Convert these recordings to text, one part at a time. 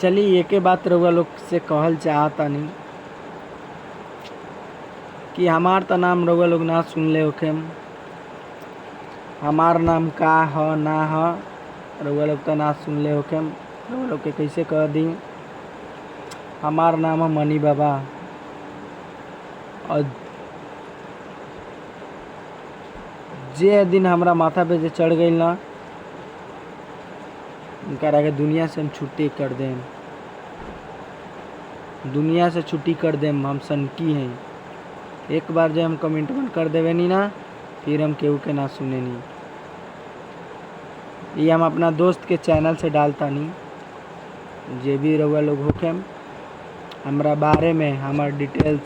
चली एके बात रउआ लोग से कहल चाहतानी कि हमार त नाम रउआ लोग ना सुनले होखेम। हमार नाम का ह ना ह रउआ लोग त ना सुनले होखेम। रउआ लोग के कैसे कह दी। हमार नाम है मनी बाबा और जे दिन हमरा माथा पे जे चढ़ गई ना उनका आगे दुनिया से हम छुट्टी कर देम। दुनिया से छुट्टी कर देम। हम सनकी हैं। एक बार जब हम कमिटमेंट कर देवे नी ना फिर हम केहू के ना सुने नी। ये हम अपना दोस्त के चैनल से डालता नी। जे भी रउआ लोग होखेम हमरा बारे में हमार डिटेल्स।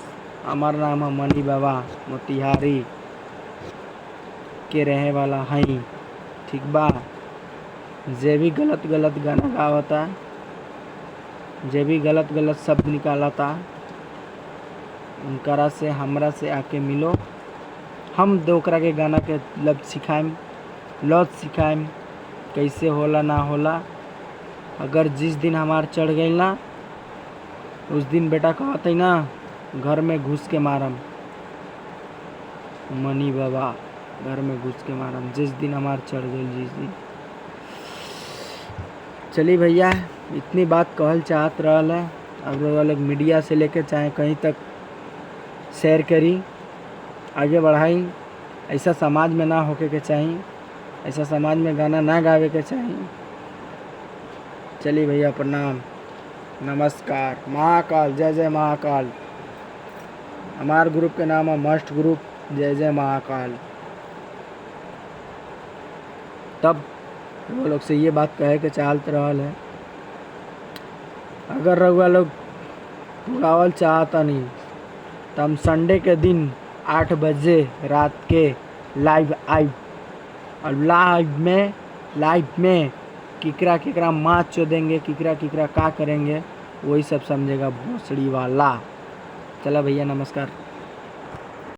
हमार नाम है मनी बाबा मोतिहारी के रहे वाला हई। ठीक बा। जे भी गलत गलत गाना गावता, जे भी गलत गलत शब्द निकालता उनकरा से हमरा से आके मिलो। हम दोकरा के गाना के लफ्ज सिखाएम, लौज सिखाएम कैसे होला ना होला। अगर जिस दिन हमार चढ़ गई ना उस दिन बेटा कहते ना घर में घुस के मारम। मनी बाबा घर में घुस के मारम जिस दिन हमार चढ़ गई। जिस दिन चली भैया इतनी बात कहल चाहत रहल है। अब लोग मीडिया से लेकर चाहे कहीं तक शेयर करी, आगे बढ़ाई। ऐसा समाज में ना होके के चाहिए। ऐसा समाज में गाना ना गावे के चाहिए। चलिए भैया प्रणाम, नमस्कार। महाकाल, जय जय महाकाल। हमार ग्रुप के नाम है मस्ट ग्रुप। जय जय महाकाल। तब वो लोग से ये बात कहे के चाहत रहल है, अगर रउआ लोग गावल चाहता नहीं तो हम संडे के दिन 8 बजे रात के लाइव आई। और लाइव में किकरा किकरा माँ चो देंगे, किकरा किकरा का करेंगे वही सब समझेगा भोसड़ी वाला। चला भैया नमस्कार।